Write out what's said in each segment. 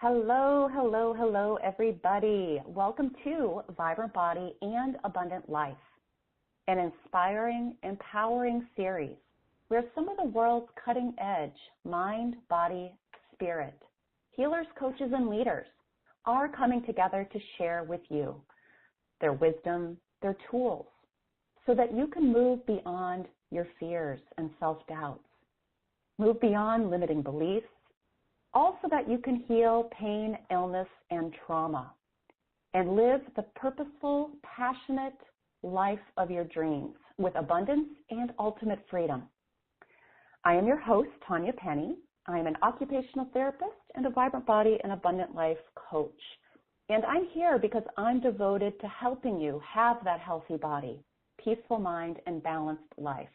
Hello, hello, hello, everybody. Welcome to Vibrant Body and Abundant Life, an inspiring, empowering series where some of the world's cutting-edge mind, body, spirit, healers, coaches, and leaders are coming together to share with you their wisdom, their tools, so that you can move beyond your fears and self-doubts, move beyond limiting beliefs, also that you can heal pain, illness, and trauma, and live the purposeful, passionate life of your dreams with abundance and ultimate freedom. I am your host, Tanya. I am an occupational therapist and a Vibrant Body and Abundant Life coach. And I'm here because I'm devoted to helping you have that healthy body, peaceful mind, and balanced life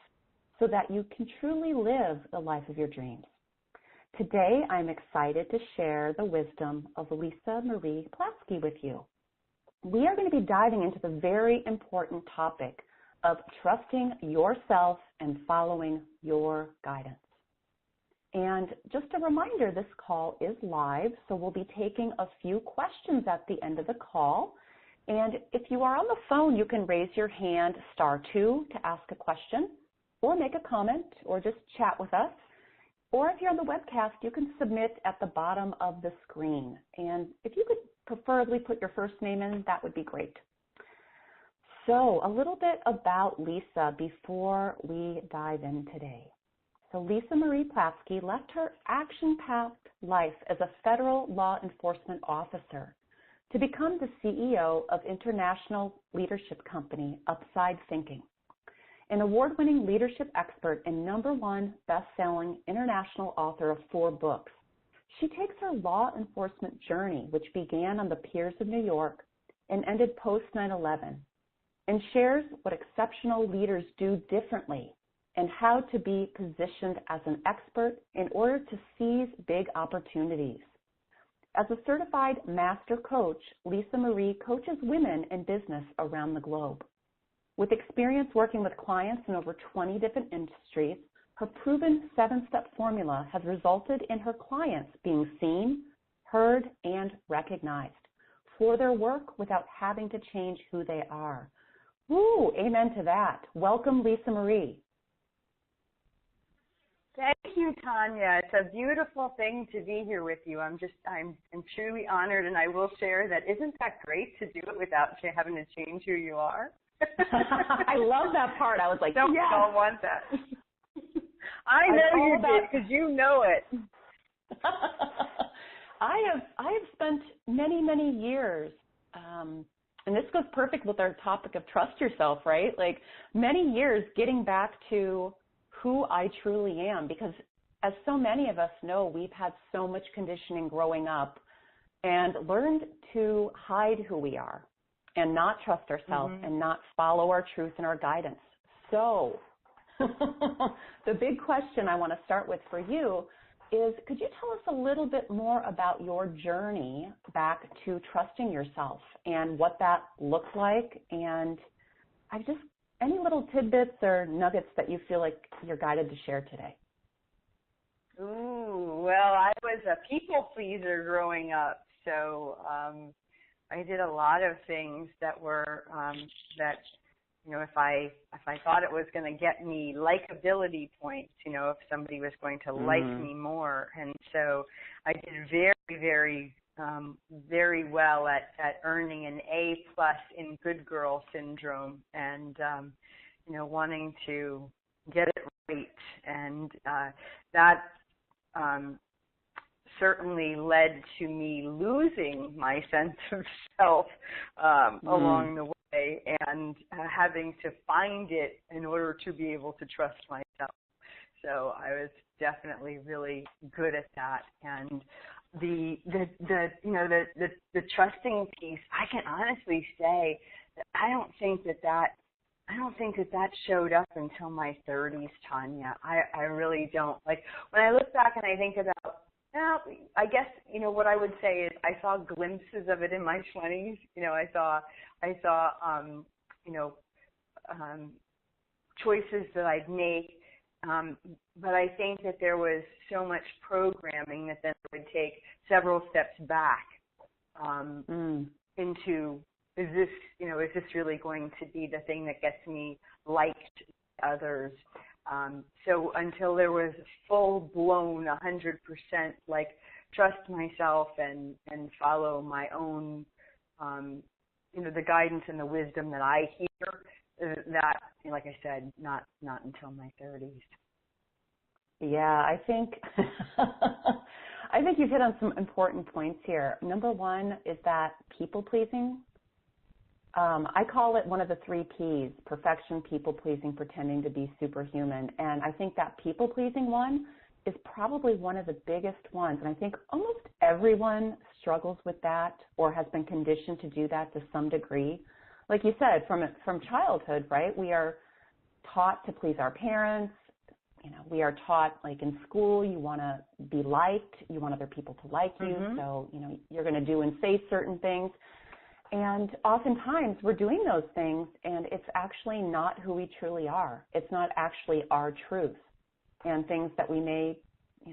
so that you can truly live the life of your dreams. Today, I'm excited to share the wisdom of Lisa Marie Platske with you. We are going to be diving into the very important topic of trusting yourself and following your guidance. And just a reminder, this call is live, so we'll be taking a few questions at the end of the call. And if you are on the phone, you can raise your hand, *2, to ask a question, or make a comment, or just chat with us. Or if you're on the webcast, you can submit at the bottom of the screen. And if you could preferably put your first name in, that would be great. So a little bit about Lisa before we dive in today. So Lisa Marie Platske left her action-packed life as a federal law enforcement officer to become the CEO of international leadership company Upside Thinking, an award-winning leadership expert and #1 best-selling international author of 4 books. She takes her law enforcement journey, which began on the piers of New York and ended post-9/11, and shares what exceptional leaders do differently and how to be positioned as an expert in order to seize big opportunities. As a certified master coach, Lisa Marie coaches women in business around the globe. With experience working with clients in over 20 different industries, her proven 7-step formula has resulted in her clients being seen, heard, and recognized for their work without having to change who they are. Woo, amen to that. Welcome, Lisa Marie. Thank you, Tanya. It's a beautiful thing to be here with you. I'm truly honored, and I will share that. Isn't that great to do it without having to change who you are? I love that part. I was like, don't want that. I know you did because you know it. I have spent many years, and this goes perfect with our topic of trust yourself, right? Like many years getting back to who I truly am, because as so many of us know, we've had so much conditioning growing up and learned to hide who we are and not trust ourselves and not follow our truth and our guidance. So the big question I want to start with for you is, could you tell us a little bit more about your journey back to trusting yourself and what that looks like? And any little tidbits or nuggets that you feel like you're guided to share today? Ooh, well, I was a people pleaser growing up, so I did a lot of things that were if I thought it was going to get me likability points, if somebody was going to like me more, and so I did very very well at earning an A+ in good girl syndrome, and wanting to get it right, and that certainly led to me losing my sense of self along the way, and having to find it in order to be able to trust myself. So I was definitely really good at that, and the trusting piece, I can honestly say that I don't think that showed up until my 30s, Tanya. I really don't. Like when I look back and I think about, I guess what I would say is I saw glimpses of it in my 20s. I saw choices that I'd make but I think that there was so much programming that then it would take several steps back into, is this really going to be the thing that gets me liked by others? So until there was full blown 100% like trust myself and follow my own, the guidance and the wisdom that I hear, that, like I said, not until my 30s. Yeah, I think you've hit on some important points here. Number one is that people pleasing. I call it one of the 3 Ps: perfection, people pleasing, pretending to be superhuman. And I think that people pleasing one is probably one of the biggest ones. And I think almost everyone struggles with that or has been conditioned to do that to some degree. Like you said, from childhood, right? We are taught to please our parents. We are taught, like in school, you want to be liked, you want other people to like you, so, you're going to do and say certain things. And oftentimes we're doing those things, and it's actually not who we truly are. It's not actually our truth. And things that we may,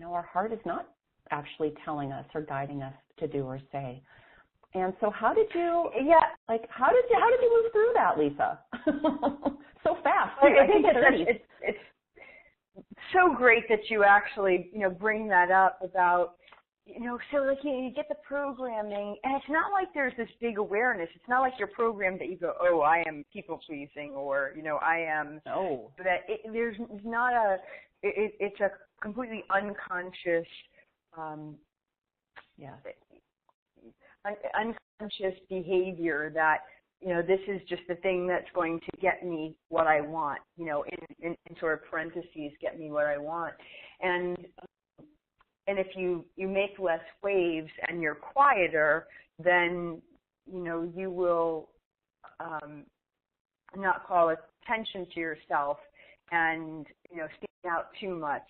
our heart is not actually telling us or guiding us to do or say. And so how did you move through that, Lisa? So fast. I think it's so great that you actually, bring that up about, so like you get the programming, and it's not like there's this big awareness. It's not like you're programmed that you go, oh, I am people pleasing, or I am. No. There's not it's a completely unconscious. Unconscious behavior that, this is just the thing that's going to get me what I want, in sort of parentheses, get me what I want. And if you make less waves and you're quieter, then, you will not call attention to yourself and, speak out too much.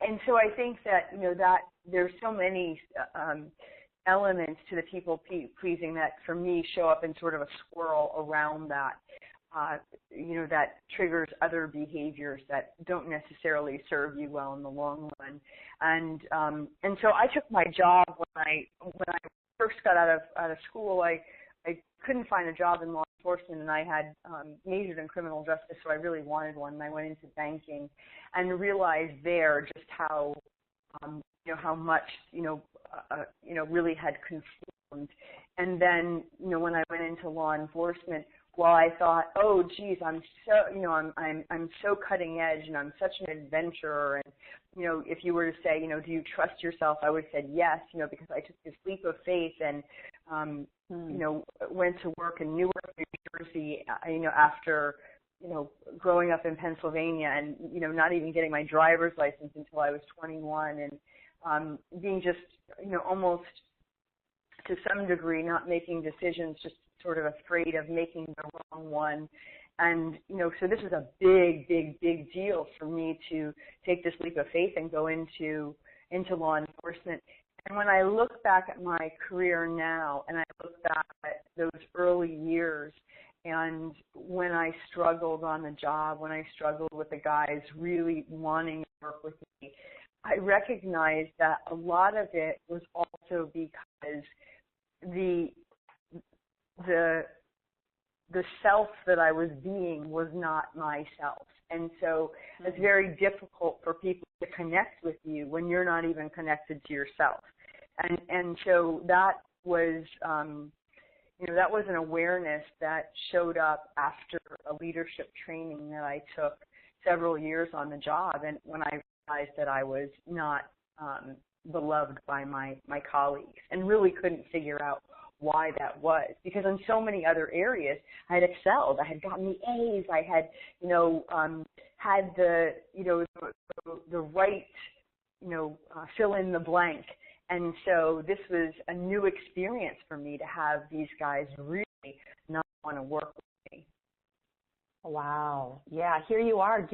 And so I think that, that there's so many elements to the people pleasing that for me show up in sort of a swirl around that, that triggers other behaviors that don't necessarily serve you well in the long run. And so I took my job when I first got out of school. I couldn't find a job in law enforcement, and I had majored in criminal justice, so I really wanted one. And I went into banking and realized there just how how much really had conformed. And then when I went into law enforcement, while I thought, oh geez, I'm so I'm so cutting edge and I'm such an adventurer, and if you were to say, do you trust yourself, I would have said yes, because I took this leap of faith and went to work in Newark, New Jersey, after growing up in Pennsylvania and not even getting my driver's license until I was 21, and being just almost to some degree not making decisions, just sort of afraid of making the wrong one. And so this is a big deal for me to take this leap of faith and go into law enforcement. And when I look back at my career now, and I look back at those early years, and when I struggled on the job, when I struggled with the guys really wanting to work with me, I recognized that a lot of it was also because the self that I was being was not myself. And so it's very difficult for people to connect with you when you're not even connected to yourself. And so that was that was an awareness that showed up after a leadership training that I took several years on the job, and when I realized that I was not beloved by my colleagues, and really couldn't figure out why that was, because in so many other areas I had excelled. I had gotten the A's. I had had the the right fill in the blank. And so this was a new experience for me to have these guys really not want to work with me. Wow. Yeah, here you are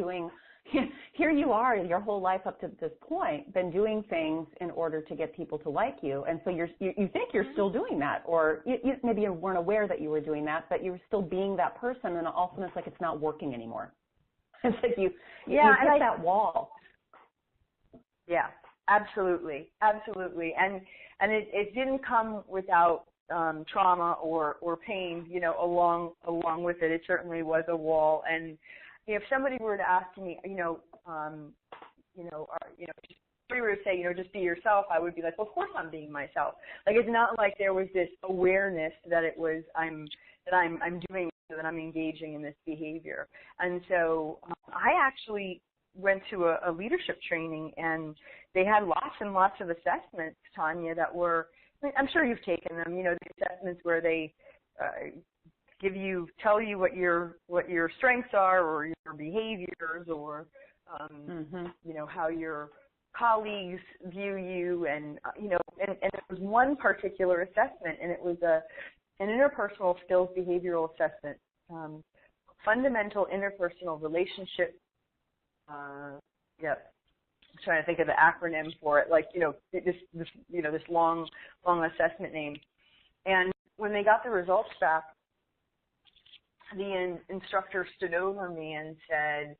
your whole life up to this point, been doing things in order to get people to like you. And so you think you're still doing that, or maybe you weren't aware that you were doing that, but you were still being that person, and all of a sudden it's like it's not working anymore. It's like you hit that wall. Yeah, absolutely, absolutely, and it didn't come without trauma or pain, along with it. It certainly was a wall, and if somebody were to ask me, if somebody were to say, just be yourself, I would be like, well, of course I'm being myself. Like, it's not like there was this awareness that I'm doing, that I'm engaging in this behavior. And so I actually went to a leadership training, and they had lots and lots of assessments, Tanya, that were, I'm sure you've taken them, the assessments where they tell you what your strengths are, or your behaviors, or how your colleagues view you, and and it was one particular assessment, and it was an interpersonal skills behavioral assessment, fundamental interpersonal relationship. I'm trying to think of the acronym for it, this long assessment name. And when they got the results back, the instructor stood over me and said,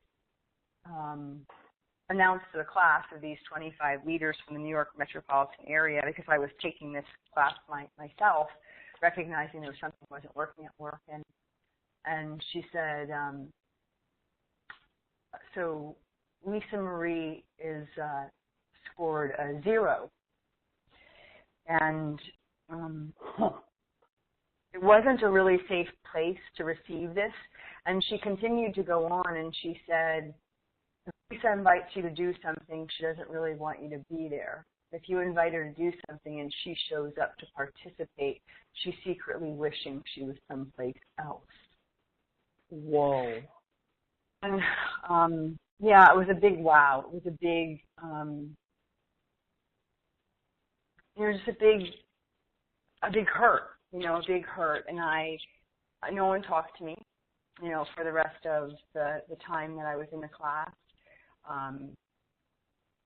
announced to the class of these 25 leaders from the New York metropolitan area, because I was taking this class myself, recognizing there was something that wasn't working at work, and she said, so Lisa Marie is scored a 0, and it wasn't a really safe place to receive this. And she continued to go on, and she said, if Lisa invites you to do something, she doesn't really want you to be there. If you invite her to do something and she shows up to participate, she's secretly wishing she was someplace else. Whoa. And it was a big wow. It was a big, just a big hurt, a big hurt. And no one talked to me, for the rest of the time that I was in the class.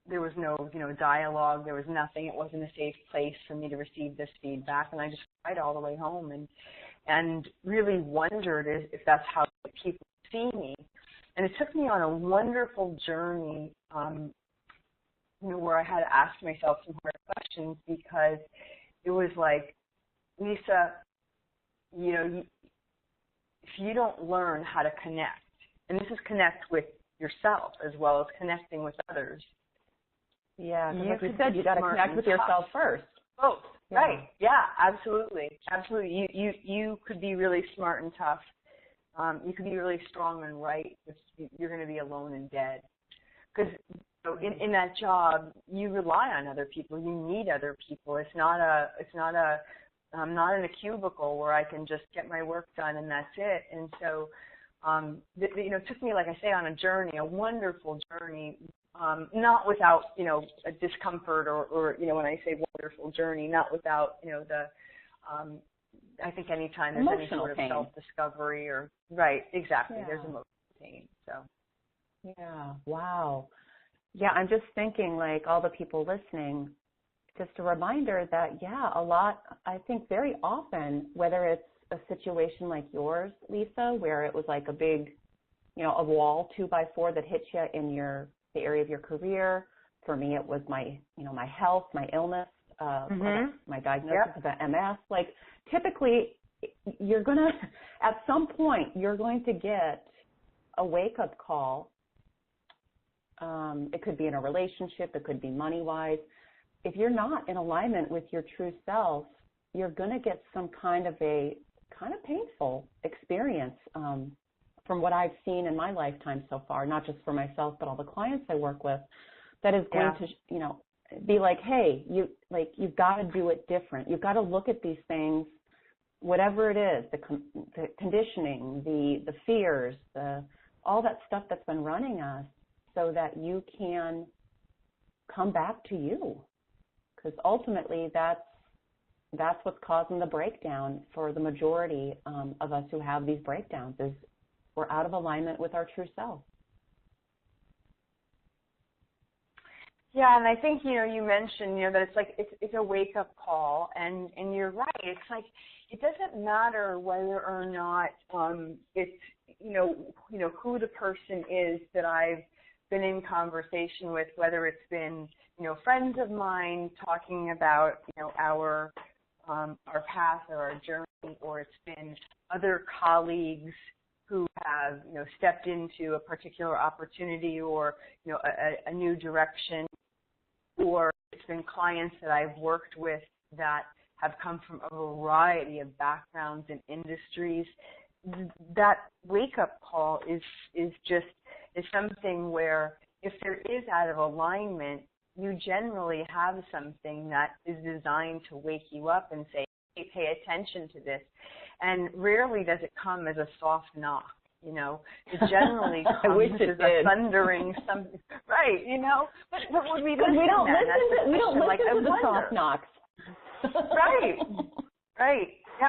There was no, dialogue. There was nothing. It wasn't a safe place for me to receive this feedback. And I just cried all the way home and really wondered if that's how people see me. And it took me on a wonderful journey, where I had to ask myself some hard questions, because it was like, Lisa, if you don't learn how to connect, and this is connect with yourself as well as connecting with others. Yeah, like you said, you got to connect with yourself first. Oh, yeah. Right. Yeah, absolutely. Absolutely. You could be really smart and tough. You could be really strong and right, but you're going to be alone and dead. Because in that job, you rely on other people. You need other people. I'm not in a cubicle where I can just get my work done and that's it. And so, it took me, like I say, on a journey, a wonderful journey, not without, a discomfort or when I say wonderful journey, not without, I think anytime there's any sort of self-discovery or, right, exactly, there's emotional pain, so. Yeah, wow. Yeah, I'm just thinking, like, all the people listening, just a reminder that, I think very often, whether it's a situation like yours, Lisa, where it was like a big, a wall 2x4 that hits you in the area of your career. For me, it was my health, my illness, my diagnosis of MS. Like, typically, you're going to, at some point, you're going to get a wake-up call. It could be in a relationship. It could be money-wise. If you're not in alignment with your true self, you're going to get some kind of painful experience from what I've seen in my lifetime so far, not just for myself, but all the clients I work with, that is going to, be like, hey, you've got to do it different. You've got to look at these things, whatever it is, the conditioning, the fears, all that stuff that's been running us, so that you can come back to you. Because ultimately, that's what's causing the breakdown for the majority of us who have these breakdowns, is we're out of alignment with our true self. Yeah, and I think, you mentioned, that it's like, it's a wake-up call, and you're right. It's like, it doesn't matter whether or not it's, who the person is that I've been in conversation with, whether it's been, friends of mine talking about, our path or our journey, or it's been other colleagues who have, stepped into a particular opportunity or, a new direction, or it's been clients that I've worked with that have come from a variety of backgrounds and industries. That wake-up call is something where if there is out of alignment, you generally have something that is designed to wake you up and say, hey, pay attention to this. And rarely does it come as a soft knock. It generally comes as a thundering something, right? But would we listen? We don't listen to the soft knocks. Right. Yeah,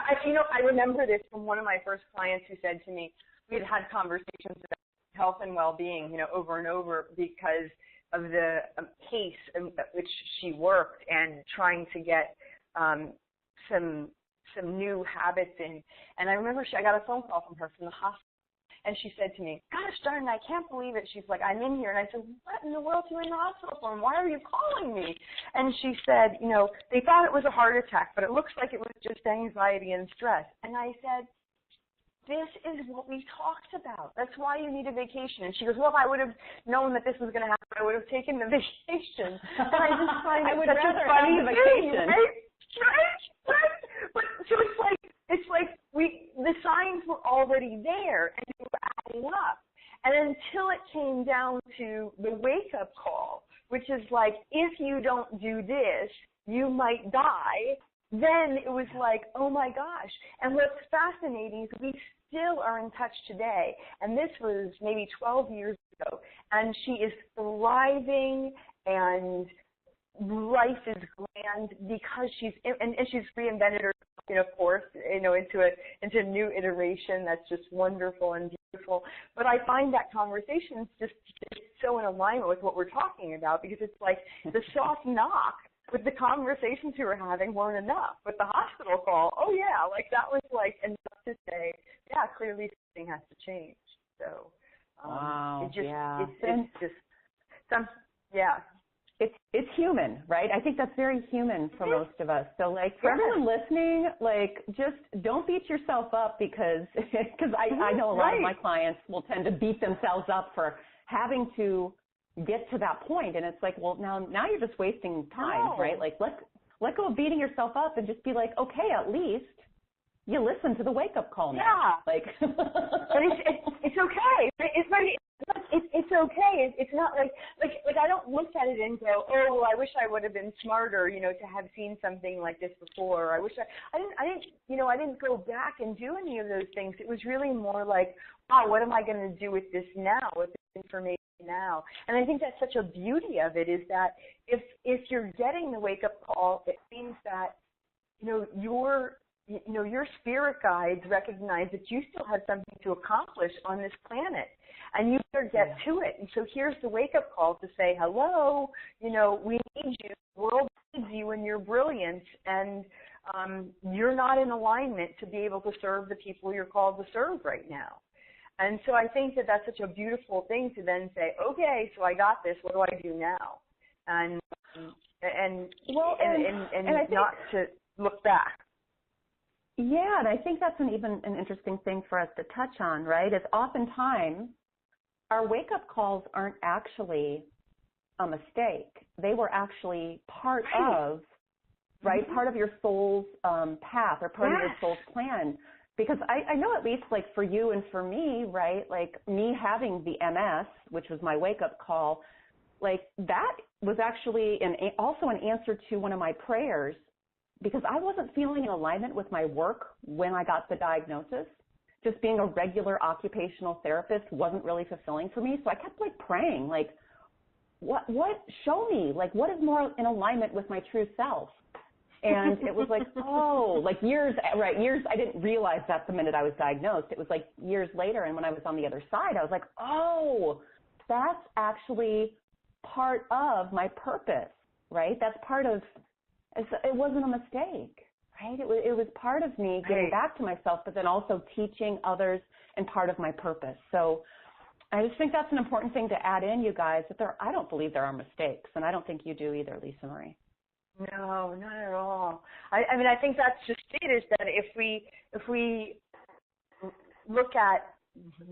I remember this from one of my first clients who said to me, we had conversations about health and well-being, over and over because of the pace at which she worked and trying to get some new habits in. And I remember I got a phone call from her from the hospital. And she said to me, gosh darn, I can't believe it. She's like, I'm in here. And I said, what in the world are you in the hospital for? And why are you calling me? And she said, they thought it was a heart attack, but it looks like it was just anxiety and stress. And I said, this is what we talked about. That's why you need a vacation. And she goes, well, if I would have known that this was going to happen, I would have taken the vacation. And I just find it such a funny vacation. Right? But so it's like the signs were already there and they were adding up. And until it came down to the wake-up call, which is like, if you don't do this, you might die, then it was like, oh my gosh. And what's fascinating is we still are in touch today. And this was maybe 12 years ago. And she is thriving and life is grand because she's reinvented herself, of course, into a new iteration that's just wonderful and beautiful. But I find that conversation is just so in alignment with what we're talking about, because it's like the soft knock with the conversations we were having weren't enough. But the hospital call, oh yeah, like that was like enough to say, yeah, clearly something has to change. So wow, it's just some, yeah. It's human, right? I think that's very human for most of us. So, like, for everyone listening, like, just don't beat yourself up because I know a lot of my clients will tend to beat themselves up for having to get to that point. And it's like, well, now you're just wasting time, right? Like, let go of beating yourself up and just be like, okay, at least you listen to the wake-up call now. Yeah. Like, but it's okay. It's okay. It's not like I don't look at it and go, oh, well, I wish I would have been smarter, to have seen something like this before. I wish I didn't go back and do any of those things. It was really more like, wow, what am I going to do with this now, with this information now? And I think that's such a beauty of it, is that if you're getting the wake up call, it means that your spirit guides recognize that you still have something to accomplish on this planet, and you better get to it. And so here's the wake-up call to say, hello, we need you. The world needs you and your brilliance, and you're not in alignment to be able to serve the people you're called to serve right now. And so I think that that's such a beautiful thing to then say, okay, so I got this. What do I do now? And not to look back. Yeah, and I think that's an interesting thing for us to touch on, right? Is oftentimes our wake-up calls aren't actually a mistake. They were actually part of, right, part of your soul's path or part of your soul's plan. Because I know, at least like for you and for me, right, like me having the MS, which was my wake-up call, like that was actually also an answer to one of my prayers, because I wasn't feeling in alignment with my work when I got the diagnosis. Just being a regular occupational therapist wasn't really fulfilling for me. So I kept like praying, like, what, show me, like, what is more in alignment with my true self? And it was like, oh, like years, I didn't realize that the minute I was diagnosed. It was like years later. And when I was on the other side, I was like, oh, that's actually part of my purpose, right? That's part of, it wasn't a mistake. right? It was part of me getting back to myself, but then also teaching others and part of my purpose. So I just think that's an important thing to add in, you guys, that I don't believe there are mistakes, and I don't think you do either, Lisa Marie. No, not at all. I mean, I think that's just it, is that if we look at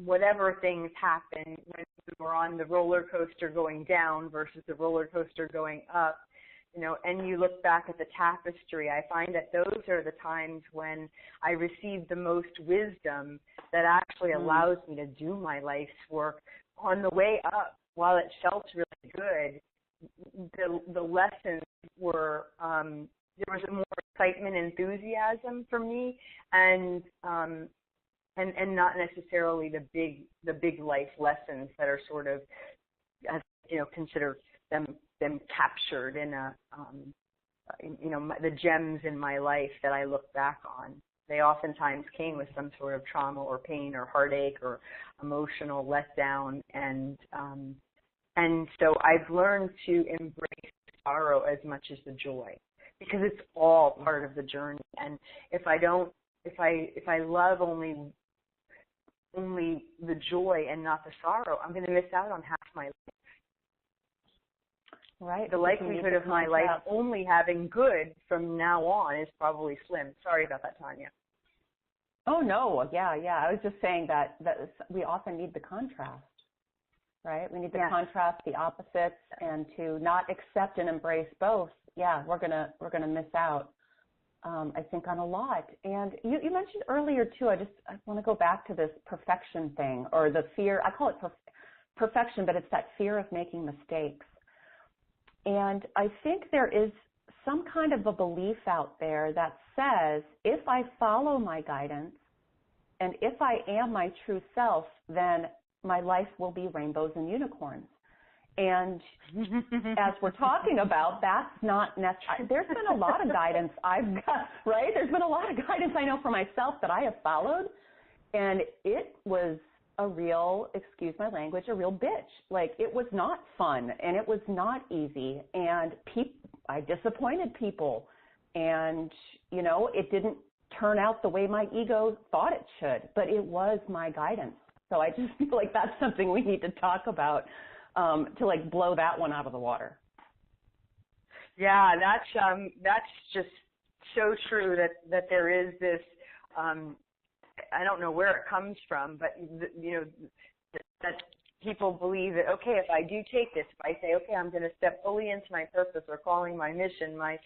whatever things happen when we're on the roller coaster going down versus the roller coaster going up, you know, and you look back at the tapestry, I find that those are the times when I receive the most wisdom that actually allows me to do my life's work. On the way up, while it felt really good, the lessons were, there was more excitement, enthusiasm for me, and not necessarily the big life lessons that are sort of, as you know, consider them captured in the gems in my life that I look back on. They oftentimes came with some sort of trauma or pain or heartache or emotional letdown, and so I've learned to embrace sorrow as much as the joy, because it's all part of the journey. And if I love only the joy and not the sorrow, I'm going to miss out on half my life. Right. The likelihood of my life only having good from now on is probably slim. Sorry about that, Tanya. Oh, no. Yeah. I was just saying that we often need the contrast, right? We need the contrast, the opposites, and to not accept and embrace both. Yeah, we're gonna miss out, I think, on a lot. And you mentioned earlier, too, I want to go back to this perfection thing, or the fear. I call it perfection, but it's that fear of making mistakes. And I think there is some kind of a belief out there that says if I follow my guidance and if I am my true self, then my life will be rainbows and unicorns. And as we're talking about, that's not necessary. There's been a lot of guidance I've got, right? There's been a lot of guidance I know for myself that I have followed, and it was a real, excuse my language, a real bitch. Like, it was not fun, and it was not easy, and I disappointed people, and, you know, it didn't turn out the way my ego thought it should, but it was my guidance. So I just feel like that's something we need to talk about, to like blow that one out of the water. Yeah, that's just so true that there is this, I don't know where it comes from, but you know, that people believe that, okay, if I do take this, if I say, okay, I'm going to step fully into my purpose or calling, my mission, I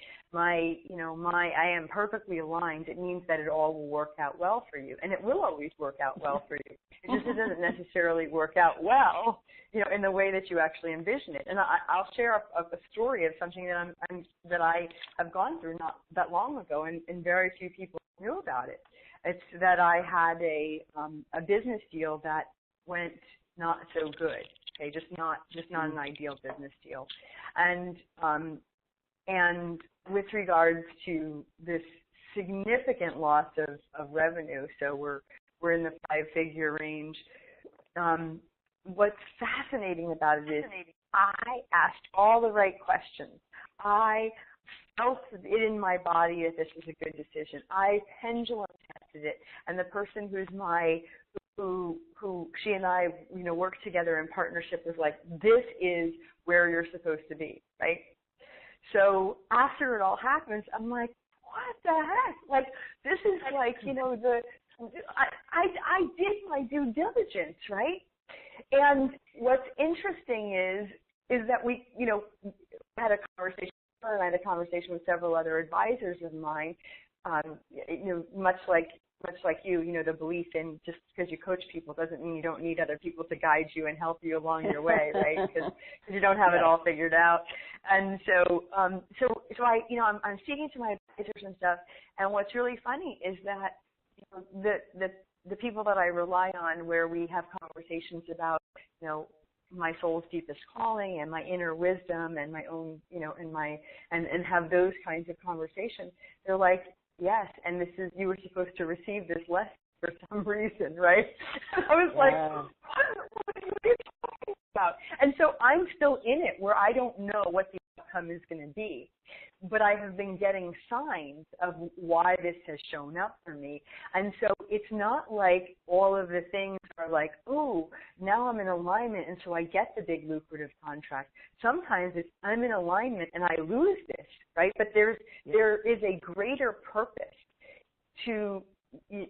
am perfectly aligned, it means that it all will work out well for you. And it will always work out well for you. It just doesn't necessarily work out well, you know, in the way that you actually envision it. And I'll share a story of something that I have gone through not that long ago, and very few people knew about it. It's that I had a business deal that went not so good. Okay, just not an ideal business deal, and with regards to this significant loss of revenue, so we're in the 5-figure range. What's fascinating about it is I asked all the right questions. I felt it in my body that this was a good decision. I pendulum tested it, and the person who she and I, you know, worked together in partnership was like, this is where you're supposed to be, right? So after it all happens, I'm like, what the heck? Like, this is like, you know, I did my due diligence, right? And what's interesting is that we, you know, had a conversation, and I had a conversation with several other advisors of mine, you know, much like you, you know, the belief in just because you coach people doesn't mean you don't need other people to guide you and help you along your way, right? Because you don't have it all figured out. And so I, you know, I'm speaking to my advisors and stuff, and what's really funny is that, you know, the people that I rely on, where we have conversations about, you know, my soul's deepest calling and my inner wisdom and my own, you know, and have those kinds of conversations, they're like, yes, and this is, you were supposed to receive this lesson for some reason, right? I was like, what are you talking about? And so I'm still in it, where I don't know what the outcome is going to be. But I have been getting signs of why this has shown up for me. And so it's not like all of the things are like, oh, now I'm in alignment and so I get the big lucrative contract. Sometimes it's I'm in alignment and I lose this, right? But there is a greater purpose to, to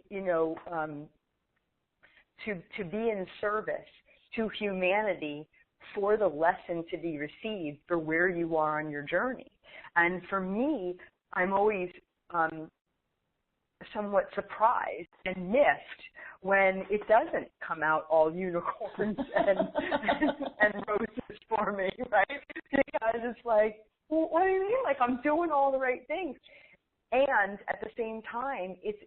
be in service to humanity for the lesson to be received for where you are on your journey. And for me, I'm always somewhat surprised and miffed when it doesn't come out all unicorns and roses for me, right? Because it's like, well, what do you mean? Like, I'm doing all the right things. And at the same time, it's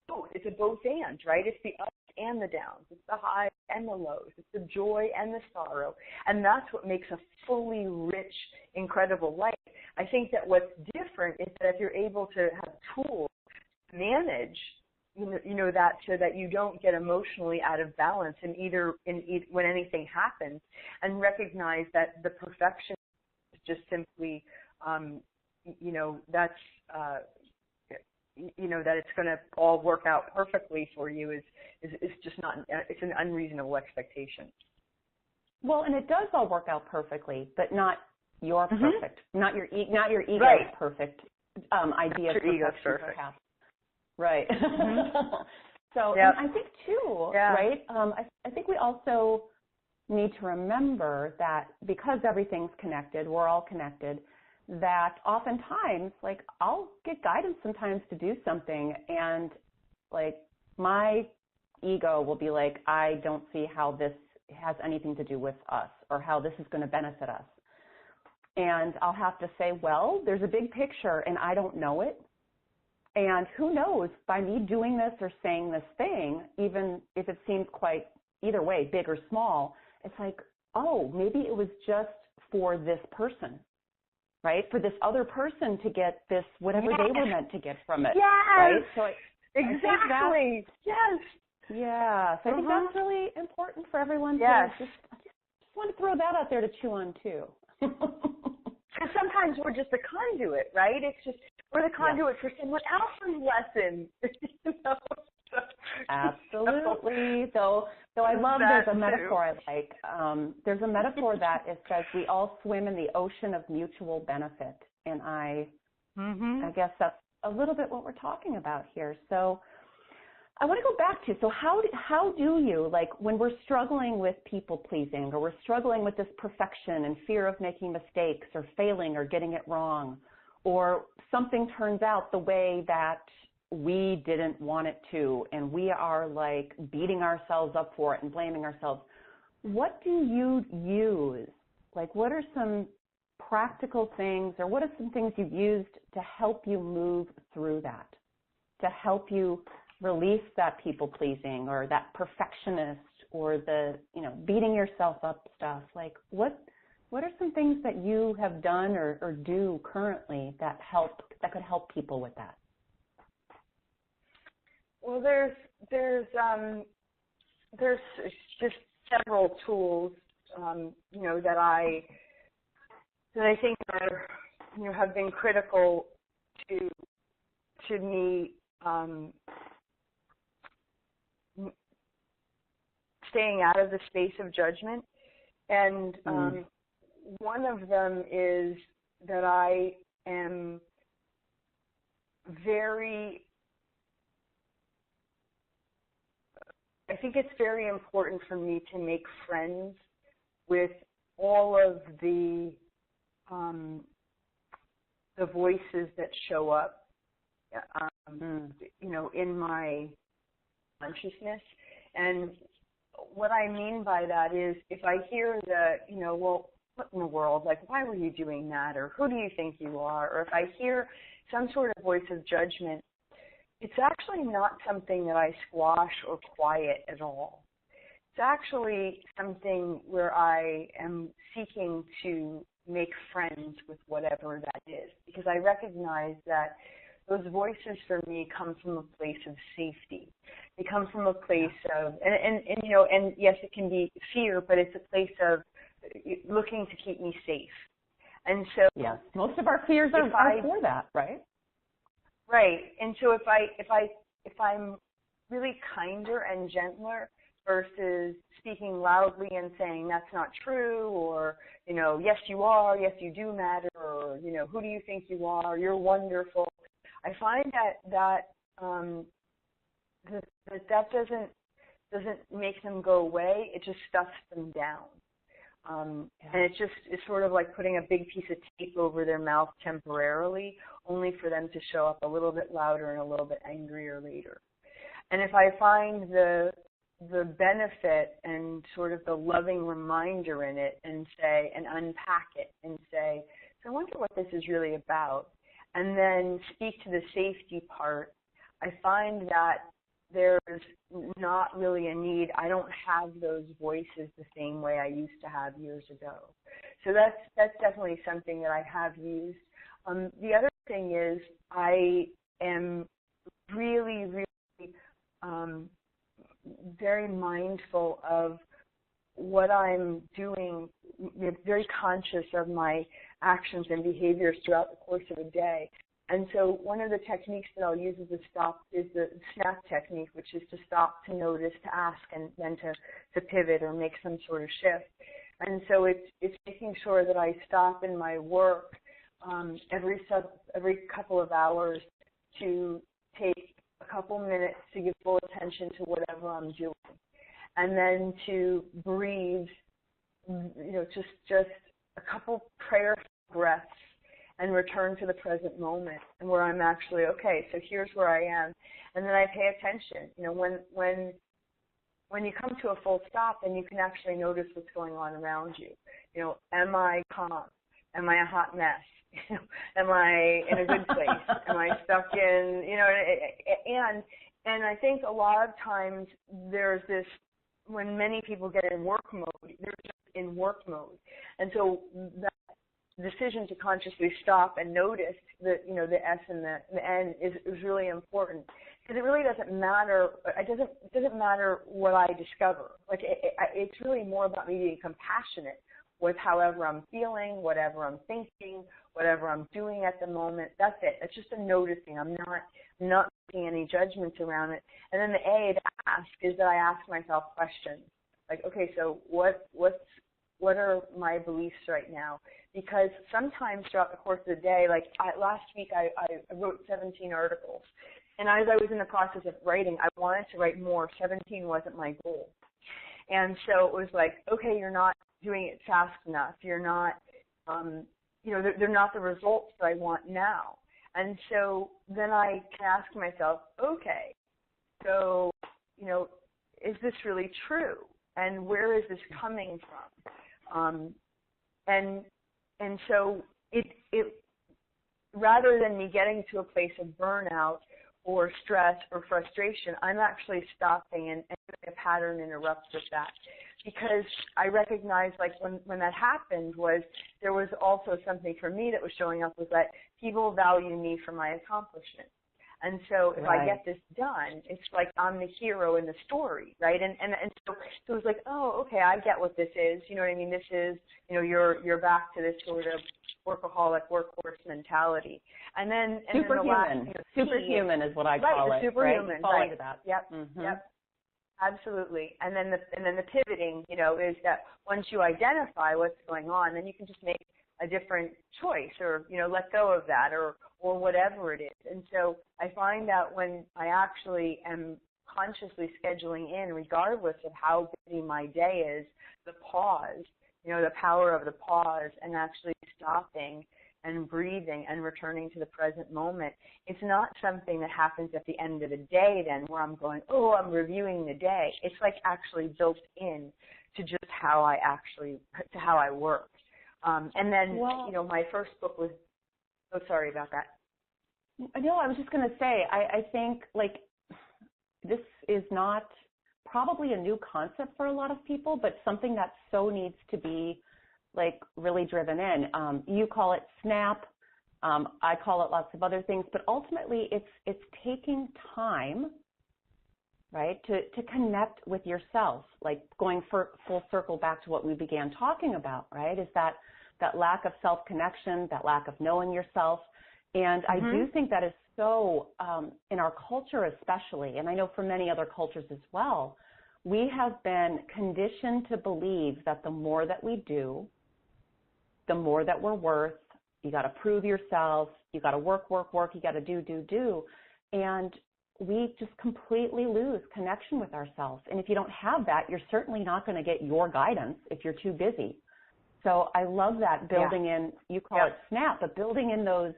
both. It's a both and, right? It's the ups and the downs. It's the highs and the lows. It's the joy and the sorrow. And that's what makes a fully rich, incredible life. I think that what's different is that if you're able to have tools to manage, that so that you don't get emotionally out of balance when anything happens, and recognize that the perfection is just simply, that's that it's going to all work out perfectly for you is just not, it's an unreasonable expectation. Well, and it does all work out perfectly, but not your perfect, not your ego's right. perfect idea of perfection, perhaps. Right. So yep. And I think too, right? I think we also need to remember that because everything's connected, we're all connected, that oftentimes, like, I'll get guidance sometimes to do something, and like my ego will be like, I don't see how this has anything to do with us or how this is going to benefit us. And I'll have to say, well, there's a big picture and I don't know it. And who knows, by me doing this or saying this thing, even if it seems quite either way, big or small, it's like, oh, maybe it was just for this person. Right? For this other person to get this, whatever they were meant to get from it. Yes. Right? So exactly. Yes. Yeah. So I think that's really important for everyone to just want to throw that out there to chew on too. Because sometimes we're just a conduit, right? It's just, we're the conduit for someone else's lesson. Absolutely. So I love there's a metaphor I like. There's a metaphor that it says we all swim in the ocean of mutual benefit. And I guess that's a little bit what we're talking about here. So I want to go back to, so how do you, like, when we're struggling with people pleasing, or we're struggling with this perfection and fear of making mistakes or failing or getting it wrong, or something turns out the way that we didn't want it to, and we are like beating ourselves up for it and blaming ourselves, what do you use? Like, what are some practical things, or what are some things you've used to help you move through that, to help you release that people pleasing or that perfectionist or the, beating yourself up stuff? Like, what are some things that you have done or do currently that could help people with that? Well, there's just several tools, that I think are, have been critical to me staying out of the space of judgment. And one of them is that I am I think it's very important for me to make friends with all of the voices that show up, in my consciousness. And what I mean by that is, if I hear well, what in the world, like, why were you doing that? Or who do you think you are? Or if I hear some sort of voice of judgment, it's actually not something that I squash or quiet at all. It's actually something where I am seeking to make friends with whatever that is, because I recognize that those voices for me come from a place of safety. They come from a place of, and yes, it can be fear, but it's a place of looking to keep me safe, And so yes, most of our fears are for that, right? Right. And so if I'm really kinder and gentler versus speaking loudly and saying that's not true, or, yes you are, yes you do matter, or, who do you think you are, you're wonderful. I find that doesn't make them go away. It just stuffs them down. And it's sort of like putting a big piece of tape over their mouth temporarily, only for them to show up a little bit louder and a little bit angrier later. And if I find the benefit and sort of the loving reminder in it, and unpack it and say, so I wonder what this is really about, and then speak to the safety part, I find that there's not really a need. I don't have those voices the same way I used to have years ago. So that's definitely something that I have used. The other thing is I am really, really very mindful of what I'm doing, very conscious of my actions and behaviors throughout the course of a day. And so one of the techniques that I'll use is the SNAP technique, which is to stop, to notice, to ask, and then to pivot or make some sort of shift. And so it's making sure that I stop in my work every couple of hours to take a couple minutes to give full attention to whatever I'm doing, and then to breathe, just a couple prayerful breaths, and return to the present moment, and where I'm actually, okay, so here's where I am. And then I pay attention. When you come to a full stop, then you can actually notice what's going on around you. Am I calm? Am I a hot mess? Am I in a good place? Am I stuck in, and I think a lot of times there's this, when many people get in work mode, they're just in work mode. And so that decision to consciously stop and notice the S and the N is really important, because it really doesn't matter. It doesn't matter what I discover. Like it's really more about me being compassionate with however I'm feeling, whatever I'm thinking, whatever I'm doing at the moment. That's it. It's just a noticing. I'm not making any judgments around it. And then the A, to ask, is that I ask myself questions. Like, okay, so what are my beliefs right now? Because sometimes throughout the course of the day, like last week I wrote 17 articles. And as I was in the process of writing, I wanted to write more. 17 wasn't my goal. And so it was like, okay, you're not doing it fast enough. You're not, they're not the results that I want now. And so then I can ask myself, okay, so, is this really true? And where is this coming from? And so it rather than me getting to a place of burnout or stress or frustration, I'm actually stopping and a pattern interrupts with that. Because I recognized, like, when that happened, was there was also something for me that was showing up, was that people value me for my accomplishment. And so if I get this done, it's like I'm the hero in the story, right? And so it was like, oh, okay, I get what this is. You know what I mean? This is, you're back to this sort of workaholic workhorse mentality. And then superhuman. Superhuman is what I call it. Superhuman, right? Fall into that. Yep. Mm-hmm. Yep. Absolutely. And then the pivoting, is that once you identify what's going on, then you can just make a different choice, or let go of that, or whatever it is. And so I find that when I actually am consciously scheduling in, regardless of how busy my day is, the pause, the power of the pause, and actually stopping and breathing and returning to the present moment. It's not something that happens at the end of the day then, where I'm going, oh, I'm reviewing the day. It's like actually built in to just how I work. And then, my first book was, oh, sorry about that. No, I was just going to say, I think, like, this is not probably a new concept for a lot of people, but something that so needs to be, like, really driven in. You call it SNAP. I call it lots of other things, but ultimately it's taking time, right, to connect with yourself, like going full circle back to what we began talking about, right, is that that lack of self-connection, that lack of knowing yourself. And I do think that is so, in our culture especially, and I know for many other cultures as well, we have been conditioned to believe that the more that we do, the more that we're worth. You got to prove yourself. You got to work. You got to do. And we just completely lose connection with ourselves. And if you don't have that, you're certainly not going to get your guidance if you're too busy. So I love that building in, you call it SNAP, but building in those,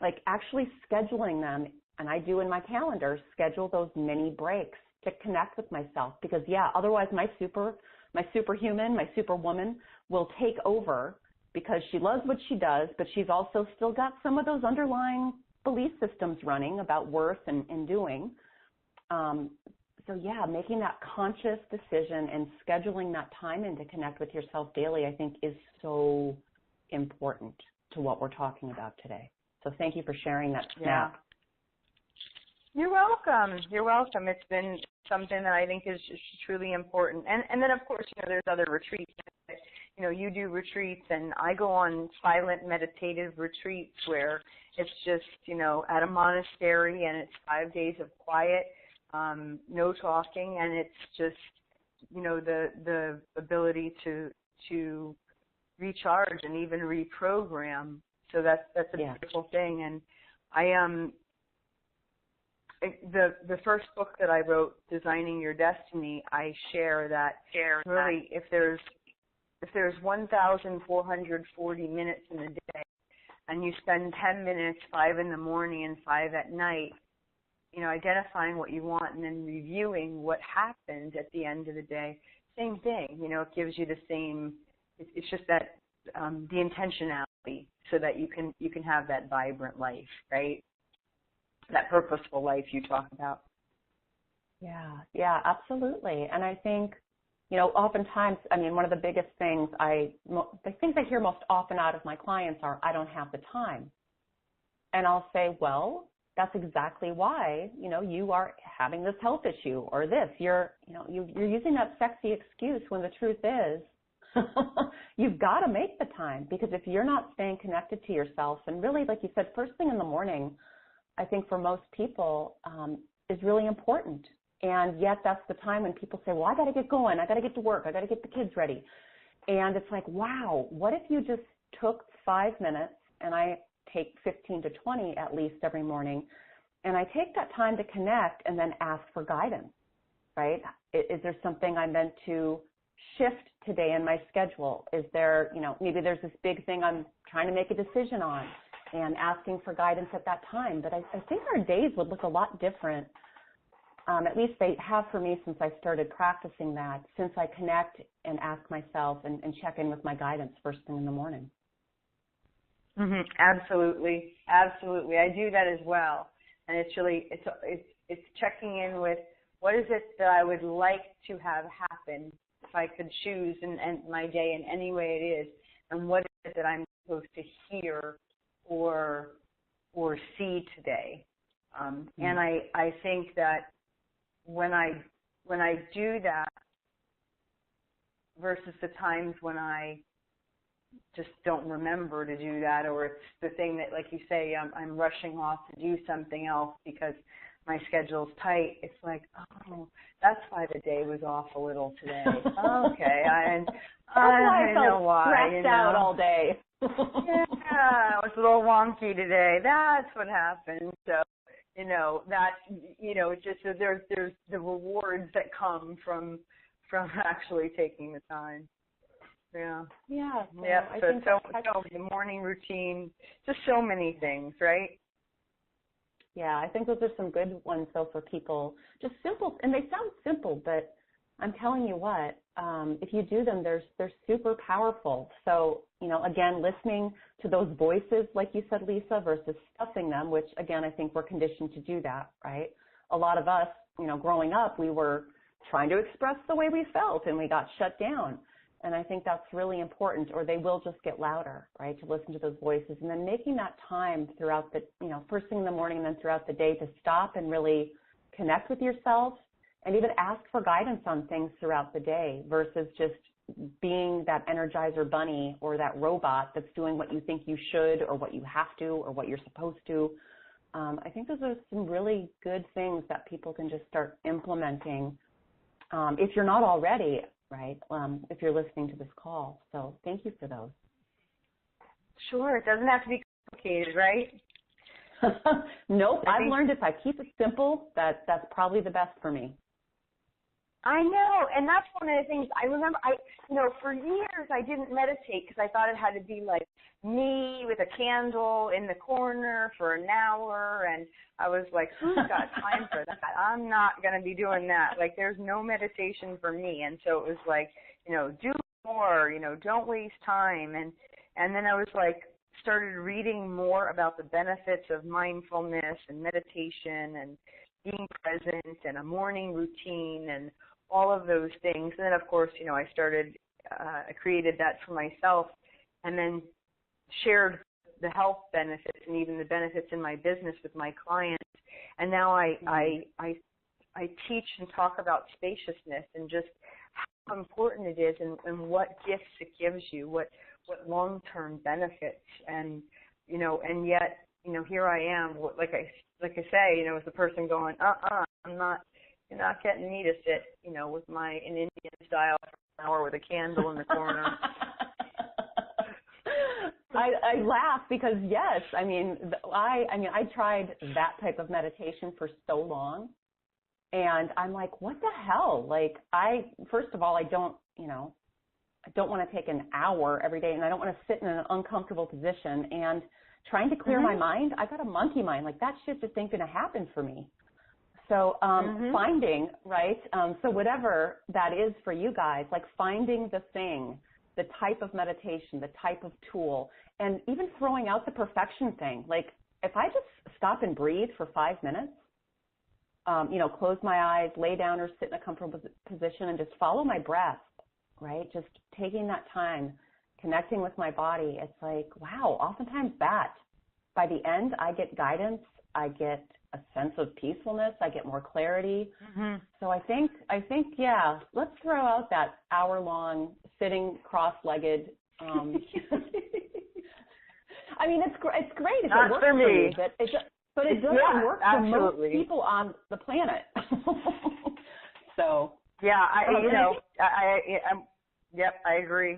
like actually scheduling them. And I do in my calendar, schedule those mini breaks to connect with myself, because otherwise my superhuman, my superwoman will take over, because she loves what she does, but she's also still got some of those underlying belief systems running about worth and doing. Making that conscious decision and scheduling that time in to connect with yourself daily, I think, is so important to what we're talking about today. So thank you for sharing that snap. You're welcome. You're welcome. It's been something that I think is just truly important. And then, of course, there's other retreats. You do retreats, and I go on silent meditative retreats where it's just, at a monastery, and it's 5 days of quiet, no talking, and it's just, the ability to recharge and even reprogram. So that's a beautiful thing. And I the first book that I wrote, Designing Your Destiny, I share that really if there's 1,440 minutes in a day, and you spend 10 minutes, 5 in the morning and 5 at night, identifying what you want and then reviewing what happened at the end of the day, same thing. It gives you the same. It's just that the intentionality, so that you can have that vibrant life, right? That purposeful life you talk about. Yeah, absolutely. And I think, oftentimes, one of the biggest things the things I hear most often out of my clients are, I don't have the time. And I'll say, well, that's exactly why, you are having this health issue or this. You're using that sexy excuse when the truth is, you've got to make the time, because if you're not staying connected to yourself, and really, like you said, first thing in the morning, I think for most people is really important. And yet that's the time when people say, well, I got to get going. I got to get to work. I got to get the kids ready. And it's like, wow, what if you just took 5 minutes, and I take 15 to 20 at least every morning, and I take that time to connect and then ask for guidance, right? Is there something I meant to shift today in my schedule? Is there, maybe there's this big thing I'm trying to make a decision on, and asking for guidance at that time. But I think our days would look a lot different. At least they have for me since I started practicing that, since I connect and ask myself and check in with my guidance first thing in the morning. Mm-hmm. Absolutely. I do that as well. And it's really, it's checking in with what is it that I would like to have happen if I could choose and my day in any way it is, and what is it that I'm supposed to hear or see today. And I think that when I do that versus the times when I just don't remember to do that, or it's the thing that, like you say, I'm rushing off to do something else because my schedule's tight, it's like, oh, that's why the day was off a little today. Okay, I know why. Stressed out all day. Yeah, it was a little wonky today. That's what happened. So, it's just that there's the rewards that come from actually taking the time. Yeah. Yeah. So the morning routine, just so many things, right? Yeah, I think those are some good ones, though, for people. Just simple, and they sound simple, but I'm telling you what, if you do them, they're super powerful. So, again, listening to those voices, like you said, Lisa, versus stuffing them, which, again, I think we're conditioned to do that, right? A lot of us, growing up, we were trying to express the way we felt, and we got shut down. And I think that's really important, or they will just get louder, right, to listen to those voices. And then making that time throughout the, first thing in the morning and then throughout the day to stop and really connect with yourself and even ask for guidance on things throughout the day versus just being that Energizer bunny or that robot that's doing what you think you should or what you have to or what you're supposed to. I think those are some really good things that people can just start implementing if you're not already, right, if you're listening to this call. So thank you for those. Sure. It doesn't have to be complicated, right? Nope. I've learned if I keep it simple, that's probably the best for me. I know, and that's one of the things I remember. For years I didn't meditate because I thought it had to be like me with a candle in the corner for an hour, and I was like, who's got time for that? I'm not going to be doing that. Like, there's no meditation for me. And so it was like, do more, don't waste time. And then I was like, started reading more about the benefits of mindfulness and meditation and being present and a morning routine and all of those things. And then, of course, I started, I created that for myself and then shared the health benefits and even the benefits in my business with my clients. And now I teach and talk about spaciousness and just how important it is and what gifts it gives you, what long-term benefits. And, and yet, here I am, like I say, as the person going, you're not getting me to sit, with an Indian style for an hour with a candle in the corner. I laugh because yes, I tried that type of meditation for so long, and I'm like, what the hell? Like, first of all, I don't want to take an hour every day, and I don't want to sit in an uncomfortable position. And trying to clear my mind, I got a monkey mind. Like, that shit just ain't going to happen for me. So finding, right, so whatever that is for you guys, like finding the thing, the type of meditation, the type of tool, and even throwing out the perfection thing. Like, if I just stop and breathe for 5 minutes, close my eyes, lay down or sit in a comfortable position and just follow my breath, right, just taking that time, connecting with my body, it's like, wow, oftentimes by the end, I get guidance, I get a sense of peacefulness, I get more clarity. So I think, yeah, let's throw out that hour-long sitting cross-legged. It's great if Not it works for me. for you, but it doesn't work for most people on the planet. So yeah, I agree.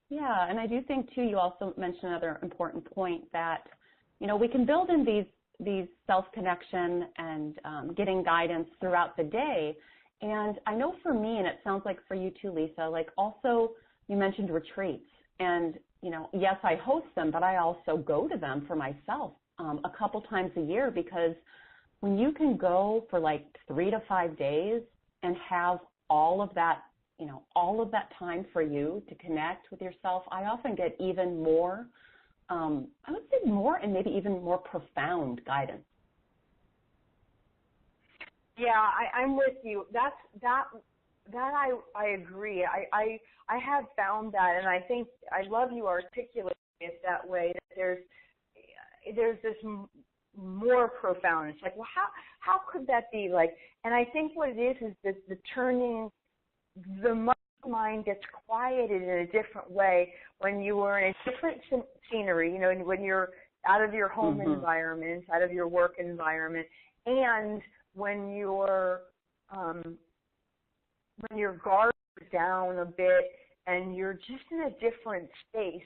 Yeah, and I do think too. You also mentioned another important point that we can build in these self-connection and getting guidance throughout the day. And I know for me, and it sounds like for you too, Lisa, like also you mentioned retreats. And, yes, I host them, but I also go to them for myself a couple times a year, because when you can go for like 3 to 5 days and have all of that time for you to connect with yourself, I often get even more I would say more and maybe even more profound guidance. Yeah, I'm with you. I agree. I have found that, and I think I love you articulating it that way. That there's this more profound. It's like, well, how could that be? Like, and I think what it is the turning the mind gets quieted in a different way when you are in a different scenery, when you're out of your home environment, out of your work environment, and when your guard is down a bit and you're just in a different space.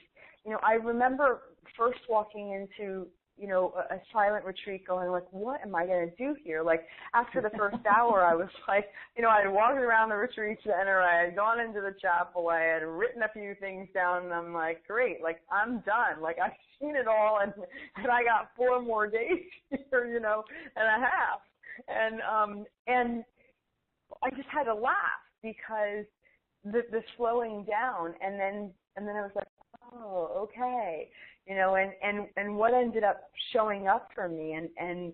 I remember first walking into a silent retreat going like, what am I going to do here? Like, after the first hour, I was like, I had walked around the retreat center, I had gone into the chapel, I had written a few things down, and I'm like, great, like, I'm done. Like, I've seen it all, and I got 4 more days here, and a half. And I just had to laugh because the slowing down, and then I was like, oh, okay. And what ended up showing up for me and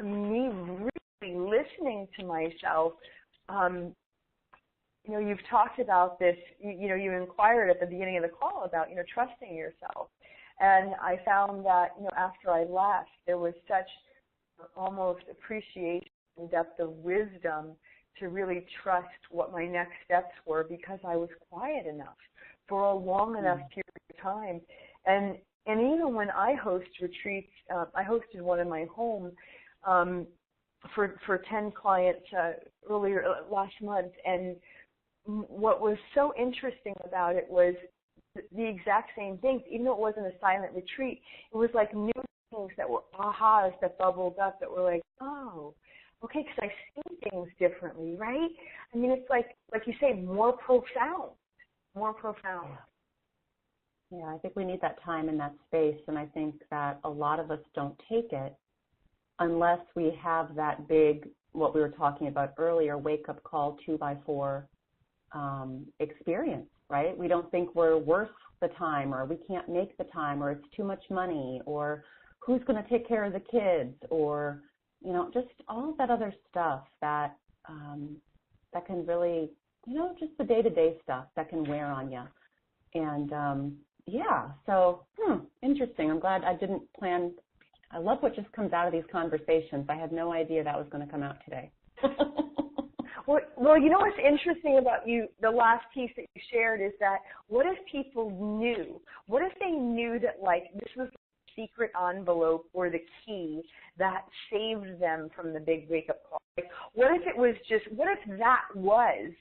me really listening to myself, you've talked about this, you inquired at the beginning of the call about, trusting yourself. And I found that, after I left, there was such almost appreciation and depth of wisdom to really trust what my next steps were because I was quiet enough for a long enough period of time. And even when I host retreats, I hosted one in my home for 10 clients earlier last month, and what was so interesting about it was the exact same thing. Even though it wasn't a silent retreat, it was like new things that were ahas that bubbled up that were like, oh, okay, because I see things differently, right? I mean, it's like you say, more profound. Yeah, I think we need that time in that space, and I think that a lot of us don't take it unless we have that big, what we were talking about earlier, wake-up call 2x4 experience, right? We don't think we're worth the time, or we can't make the time, or it's too much money, or who's going to take care of the kids, or, you know, just all of that other stuff that that can really, you know, just the day-to-day stuff that can wear on you. And yeah, so interesting. I'm glad I didn't plan. I love what just comes out of these conversations. I had no idea that was going to come out today. Well, you know what's interesting about you, the last piece that you shared is that what if people knew? What if they knew that, like, this was the secret envelope or the key that saved them from the big wake-up call? Like, what if it was just, what if that was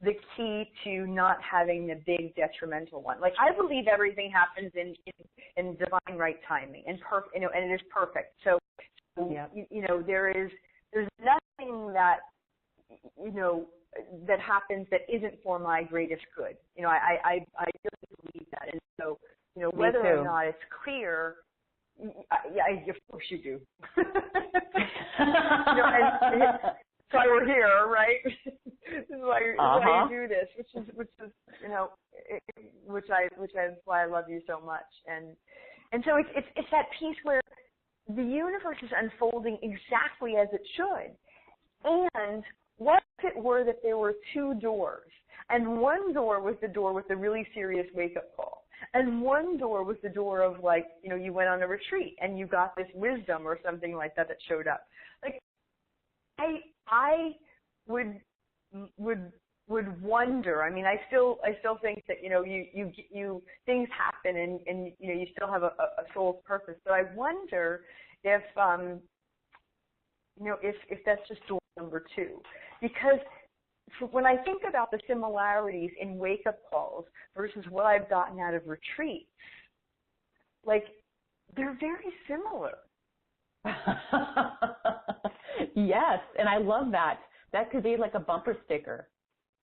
the key to not having the big detrimental one? Like, I believe everything happens in divine right timing and and it is perfect. So, yeah. you know, there's nothing that, you know, that happens that isn't for my greatest good. You know, I really believe that. And so, you know, whether or not it's clear, of course you do. You know, and so we're here, right? This is why you do this, which is you know, which is why I love you so much. And so it's that piece where the universe is unfolding exactly as it should. And what if it were that there were two doors, and one door was the door with the really serious wake-up call, and one door was the door of, like, you know, you went on a retreat and you got this wisdom or something like that showed up. Like, I would wonder. I mean, I still think that, you know, you things happen and you know, you still have a soul's purpose. But I wonder if you know, if that's just door number two, because when I think about the similarities in wake-up calls versus what I've gotten out of retreats, like, they're very similar. Yes, and I love that. That could be like a bumper sticker.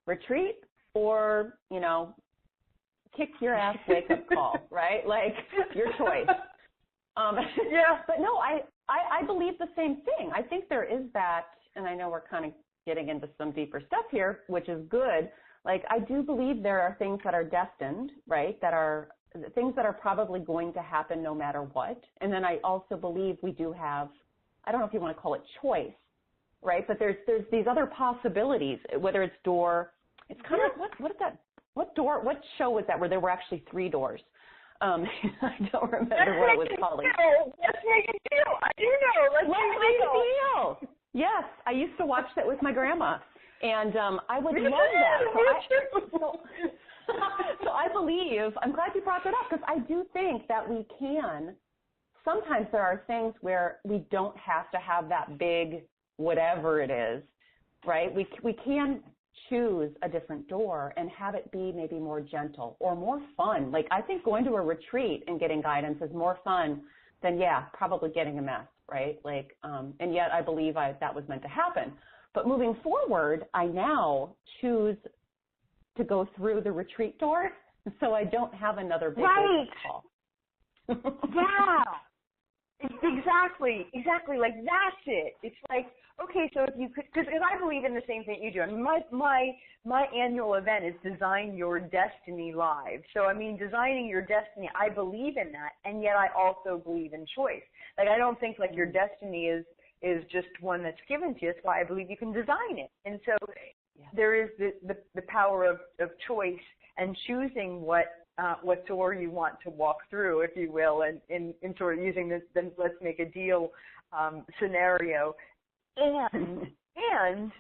Retreat or, you know, kick your ass wake-up call, right? Like, your choice. Yeah, but no, I believe the same thing. I think there is that, and I know we're kind of getting into some deeper stuff here, which is good. Like, I do believe there are things that are destined, right, that are things that are probably going to happen no matter what. And then I also believe we do have, I don't know if you want to call it choice, right, but there's these other possibilities, whether it's door, it's kind of like, what show was that where there were actually three doors? I don't remember what it was called. Let's make a deal. I do know. Let's make a deal. Yes, I used to watch that with my grandma, and I would love that. So I believe, I'm glad you brought that up, because I do think that we can, sometimes there are things where we don't have to have that big whatever it is, right? We can choose a different door and have it be maybe more gentle or more fun. Like, I think going to a retreat and getting guidance is more fun than, probably getting a mess, right? Like, and yet I believe that was meant to happen. But moving forward, I now choose to go through the retreat door so I don't have another big call. Yeah. Exactly. Like, that's it. It's like, okay, so if you could, because I believe in the same thing you do. I mean, my annual event is Design Your Destiny Live. So, I mean, designing your destiny, I believe in that, and yet I also believe in choice. Like, I don't think, like, your destiny is just one that's given to you. That's why I believe you can design it. And so there is the power of choice and choosing what door you want to walk through, if you will, and in sort of using this, then let's make a deal scenario. And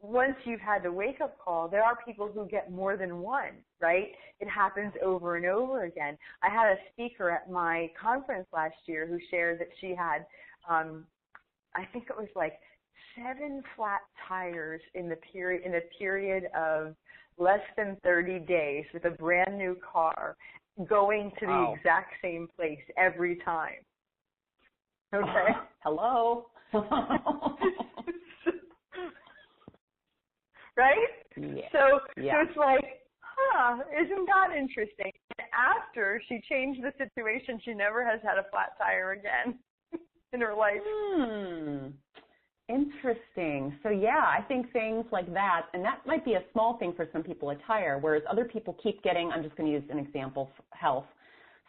once you've had the wake-up call, there are people who get more than one, right? It happens over and over again. I had a speaker at my conference last year who shared that she had, I think it was like 7 flat tires in a period of less than 30 days with a brand new car, going to the exact same place every time. Okay? Hello? Right? Yeah. So it's like, isn't that interesting? And after she changed the situation, she never has had a flat tire again in her life. Interesting. So yeah, I think things like that, and that might be a small thing for some people, a tire, whereas other people keep getting, I'm just going to use an example, health.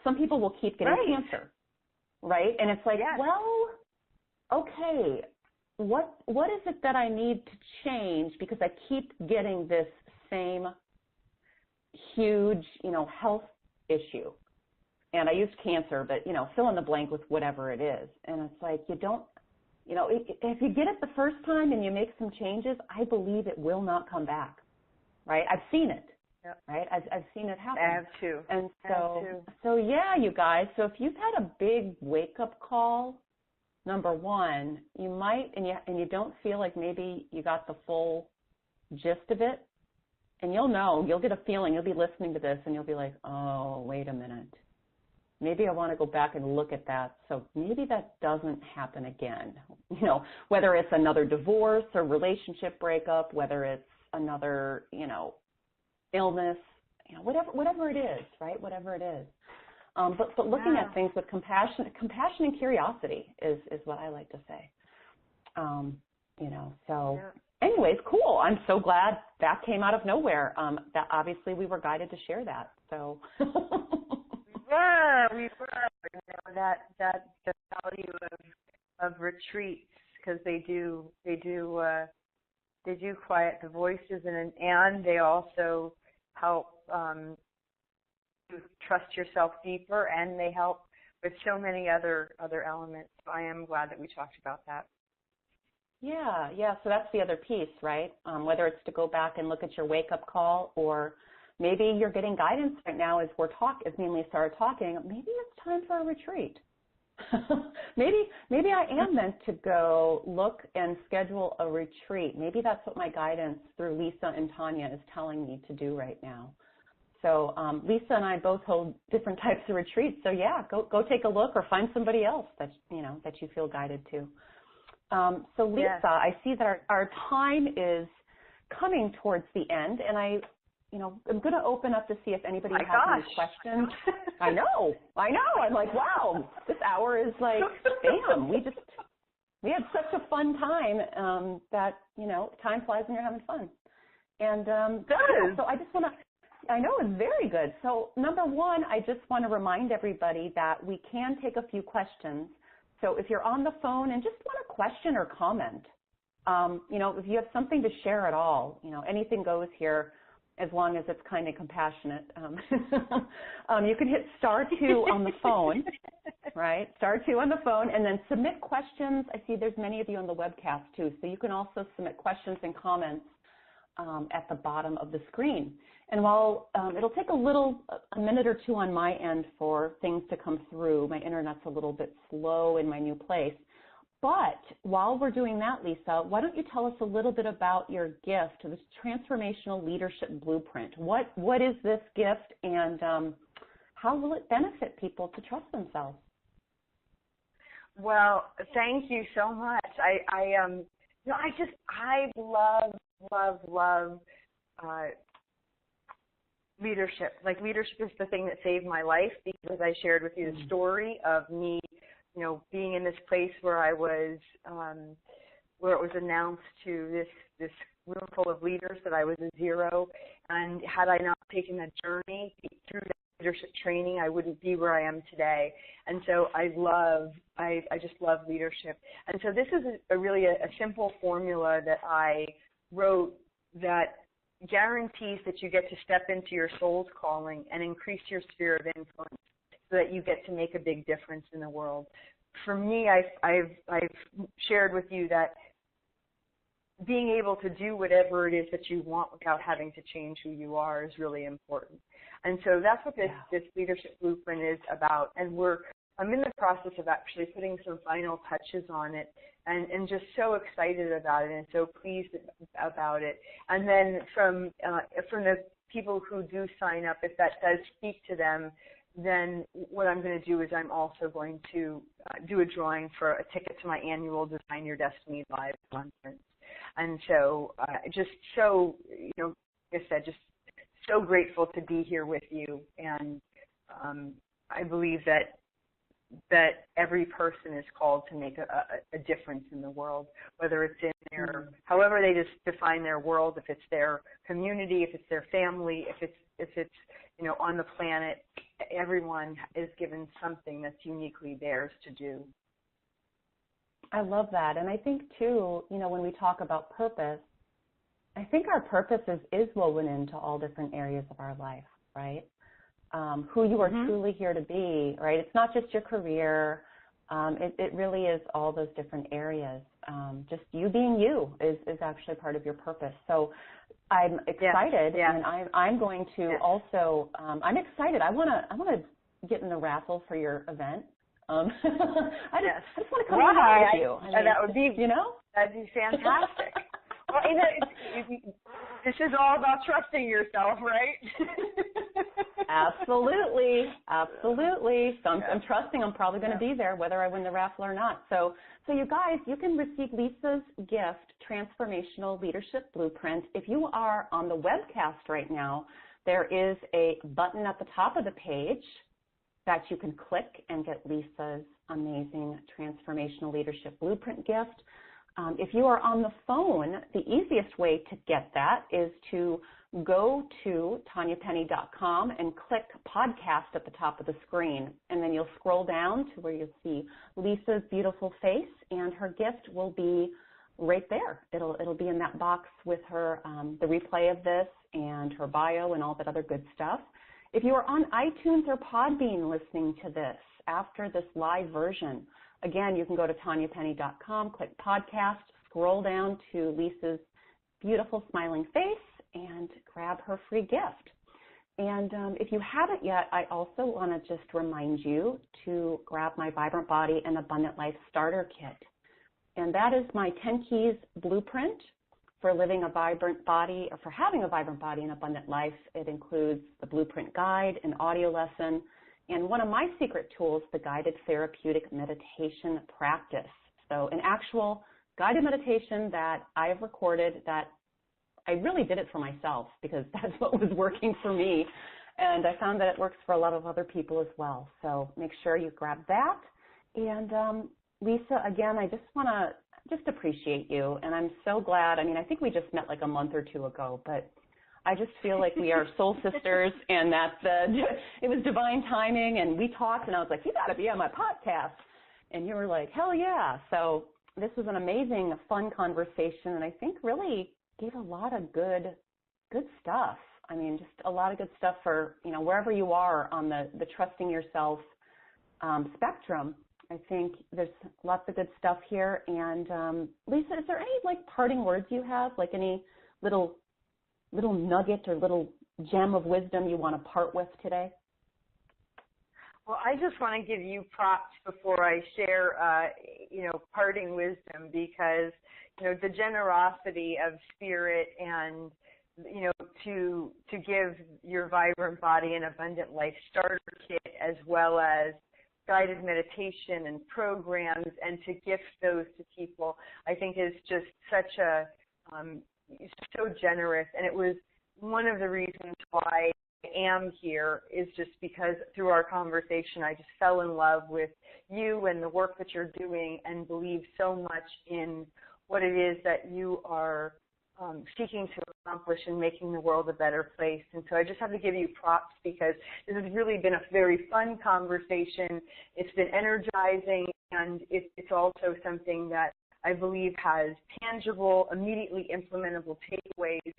Some people will keep getting cancer, right? And it's like, well, okay, what is it that I need to change because I keep getting this same huge, health issue? And I used cancer, but, fill in the blank with whatever it is. And it's like, you don't, if you get it the first time and you make some changes, I believe it will not come back, right? I've seen it, right? I've seen it happen. I have too. And so yeah, you guys, so if you've had a big wake-up call, number one, you might, and you don't feel like maybe you got the full gist of it, and you'll get a feeling, you'll be listening to this, and you'll be like, oh, wait a minute. Maybe I want to go back and look at that, so maybe that doesn't happen again. Whether it's another divorce or relationship breakup, whether it's another, illness, whatever it is, right? Whatever it is. But looking at things with compassion and curiosity is what I like to say. Anyways, cool. I'm so glad that came out of nowhere. That obviously we were guided to share that. So. We were. That the value of retreats, because they do quiet the voices and they also help you trust yourself deeper, and they help with so many other elements. So I am glad that we talked about that. Yeah. So that's the other piece, right? Whether it's to go back and look at your wake-up call, or maybe you're getting guidance right now as me and Lisa are talking. Maybe it's time for a retreat. maybe I am meant to go look and schedule a retreat. Maybe that's what my guidance through Lisa and Tanya is telling me to do right now. So Lisa and I both hold different types of retreats. So yeah, go take a look, or find somebody else that you feel guided to. So Lisa, I see that our time is coming towards the end, and I'm going to open up to see if anybody has any questions. I know. I'm like, wow, this hour is like, bam. We had such a fun time that, time flies when you're having fun. And so I just want to, I know it's very good. So number one, I just want to remind everybody that we can take a few questions. So if you're on the phone and just want a question or comment, if you have something to share at all, anything goes here, as long as it's kind and compassionate. You can hit *2 on the phone, right? *2 on the phone, and then submit questions. I see there's many of you on the webcast too, so you can also submit questions and comments at the bottom of the screen. And while it'll take a minute or two on my end for things to come through, my internet's a little bit slow in my new place. But while we're doing that, Lisa, why don't you tell us a little bit about your gift, this Transformational Leadership Blueprint? What is this gift, and how will it benefit people to trust themselves? Well, thank you so much. I love leadership. Like, leadership is the thing that saved my life, because I shared with you the story of me, being in this place where I was, where it was announced to this room full of leaders that I was a zero, and had I not taken that journey through that leadership training, I wouldn't be where I am today. And so I just love leadership. And so this is really a simple formula that I wrote that guarantees that you get to step into your soul's calling and increase your sphere of influence, so that you get to make a big difference in the world. For me, I've shared with you that being able to do whatever it is that you want without having to change who you are is really important. And so that's what this leadership blueprint is about. And I'm in the process of actually putting some final touches on it, and just so excited about it and so pleased about it. And then from the people who do sign up, if that does speak to them, then what I'm going to do is I'm also going to do a drawing for a ticket to my annual Design Your Destiny Live conference. And so just so, like I said, just so grateful to be here with you. And I believe that every person is called to make a difference in the world, whether it's in their, however they just define their world, if it's their community, if it's their family, if it's on the planet. Everyone is given something that's uniquely theirs to do. I love that. And I think, too, when we talk about purpose, I think our purpose is woven into all different areas of our life, right? Who you are truly here to be, right? It's not just your career. It really is all those different areas. Just you being you is actually part of your purpose. So I'm excited, and I'm going to also. I'm excited. I want to get in the raffle for your event. I just want to come along with you. I mean, that would be, that'd be fantastic. Well, this is all about trusting yourself, right? Absolutely. So I'm trusting I'm probably going to be there, whether I win the raffle or not. So you guys, you can receive Lisa's gift, Transformational Leadership Blueprint. If you are on the webcast right now, there is a button at the top of the page that you can click and get Lisa's amazing Transformational Leadership Blueprint gift. If you are on the phone, the easiest way to get that is to go to tanyapenny.com and click podcast at the top of the screen. And then you'll scroll down to where you'll see Lisa's beautiful face, and her gift will be right there. It'll be in that box with her, the replay of this and her bio and all that other good stuff. If you are on iTunes or Podbean listening to this after this live version, again, you can go to tanyapenny.com, click podcast, scroll down to Lisa's beautiful smiling face, and grab her free gift. And if you haven't yet, I also want to just remind you to grab my Vibrant Body and Abundant Life Starter Kit. And that is my 10 Keys Blueprint for living a vibrant body, or for having a vibrant body and abundant life. It includes the Blueprint Guide, an audio lesson, and one of my secret tools, the guided therapeutic meditation practice. So an actual guided meditation that I have recorded, that I really did it for myself because that's what was working for me. And I found that it works for a lot of other people as well. So make sure you grab that. And Lisa, again, I just want to appreciate you. And I'm so glad. I mean, I think we just met like a month or two ago, but I just feel like we are soul sisters, and that it was divine timing, and we talked, and I was like, you got to be on my podcast. And you were like, hell yeah. So this was an amazing, fun conversation, and I think really gave a lot of good stuff. I mean, just a lot of good stuff for, wherever you are on the trusting yourself spectrum. I think there's lots of good stuff here. And Lisa, is there any parting words you have, like any little nugget or little gem of wisdom you want to part with today? Well, I just want to give you props before I share, parting wisdom, because, the generosity of spirit and, to give your Vibrant Body and Abundant Life Starter Kit, as well as guided meditation and programs, and to gift those to people, I think is just such a, so generous. And it was one of the reasons why I am here, is just because through our conversation, I just fell in love with you and the work that you're doing, and believe so much in what it is that you are seeking to accomplish in making the world a better place. And so I just have to give you props, because this has really been a very fun conversation. It's been energizing, and it's also something that I believe has tangible, immediately implementable takeaways,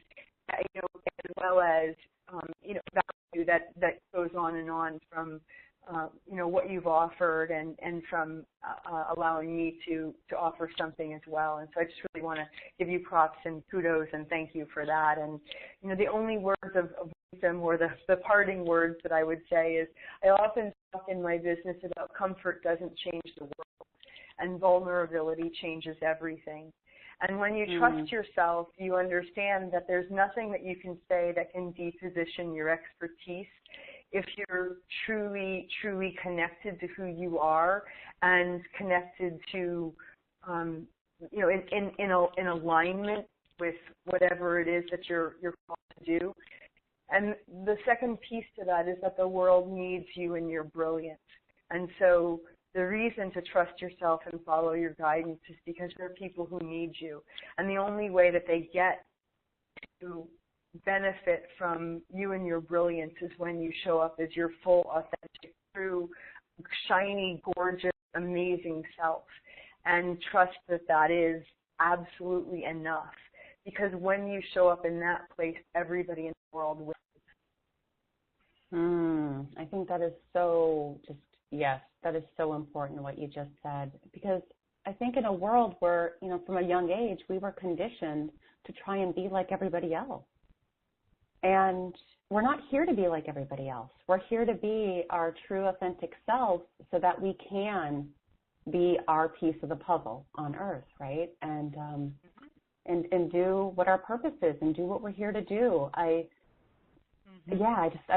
as well as, value that goes on and on from what you've offered and from allowing me to offer something as well. And so I just really want to give you props and kudos and thank you for that. And, the only words of wisdom or the parting words that I would say is I often talk in my business about comfort doesn't change the world and vulnerability changes everything. And when you trust yourself, you understand that there's nothing that you can say that can deposition your expertise if you're truly, truly connected to who you are and connected to, in alignment with whatever it is that you're called to do. And the second piece to that is that the world needs you and your brilliance. And so the reason to trust yourself and follow your guidance is because there are people who need you. And the only way that they get to benefit from you and your brilliance is when you show up as your full, authentic, true, shiny, gorgeous, amazing self. And trust that that is absolutely enough. Because when you show up in that place, everybody in the world will. I think that is so yes, that is so important what you just said. Because I think in a world where, from a young age, we were conditioned to try and be like everybody else. And we're not here to be like everybody else. We're here to be our true, authentic selves so that we can be our piece of the puzzle on earth, right? And do what our purpose is and do what we're here to do. I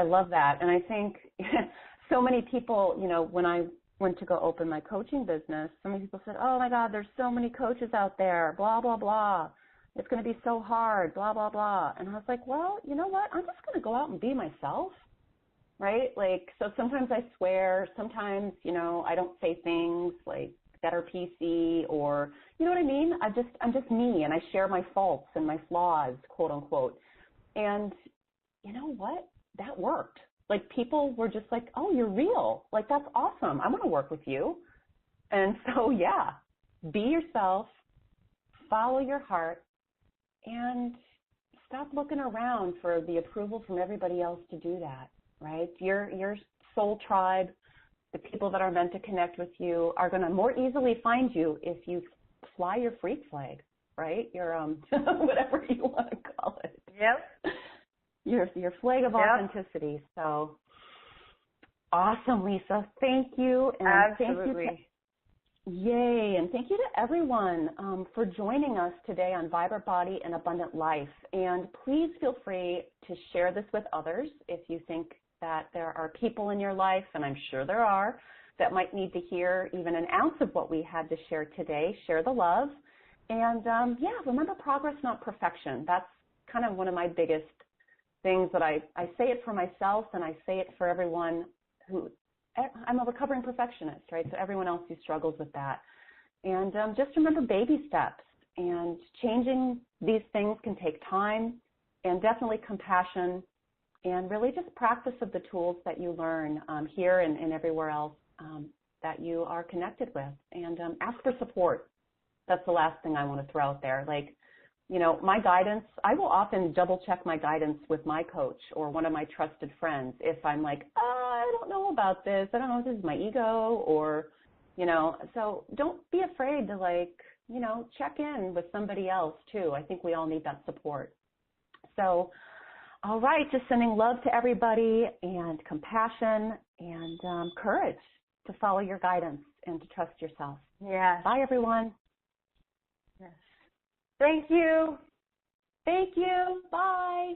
love that. And I think so many people, when I went to go open my coaching business, so many people said, oh my God, there's so many coaches out there, blah, blah, blah. It's going to be so hard, blah, blah, blah. And I was like, well, you know what? I'm just going to go out and be myself, right? Like, so sometimes I swear, sometimes, I don't say things like that are PC or, you know what I mean? I'm just me, and I share my faults and my flaws, quote unquote. And you know what? That worked. Like, people were just like, oh, you're real. Like, that's awesome. I want to work with you. And so, yeah, be yourself, follow your heart, and stop looking around for the approval from everybody else to do that, right? Your soul tribe, the people that are meant to connect with you, are going to more easily find you if you fly your freak flag, right? Your whatever you want to call it. Yep. Your flag of authenticity. So awesome, Lisa. Thank you. And absolutely. Thank you yay. And thank you to everyone for joining us today on Vibrant Body and Abundant Life. And please feel free to share this with others if you think that there are people in your life, and I'm sure there are, that might need to hear even an ounce of what we had to share today. Share the love. And, remember progress, not perfection. That's kind of one of my biggest things that I say it for myself, and I say it for everyone I'm a recovering perfectionist, right? So everyone else who struggles with that. And just remember baby steps, and changing these things can take time, and definitely compassion, and really just practice of the tools that you learn here and everywhere else that you are connected with. And ask for support. That's the last thing I want to throw out there. Like, my guidance, I will often double check my guidance with my coach or one of my trusted friends if I'm like, I don't know about this. I don't know if this is my ego or, so don't be afraid to check in with somebody else too. I think we all need that support. So, all right, just sending love to everybody and compassion and courage to follow your guidance and to trust yourself. Yeah. Bye, everyone. Yes. Thank you. Thank you. Bye.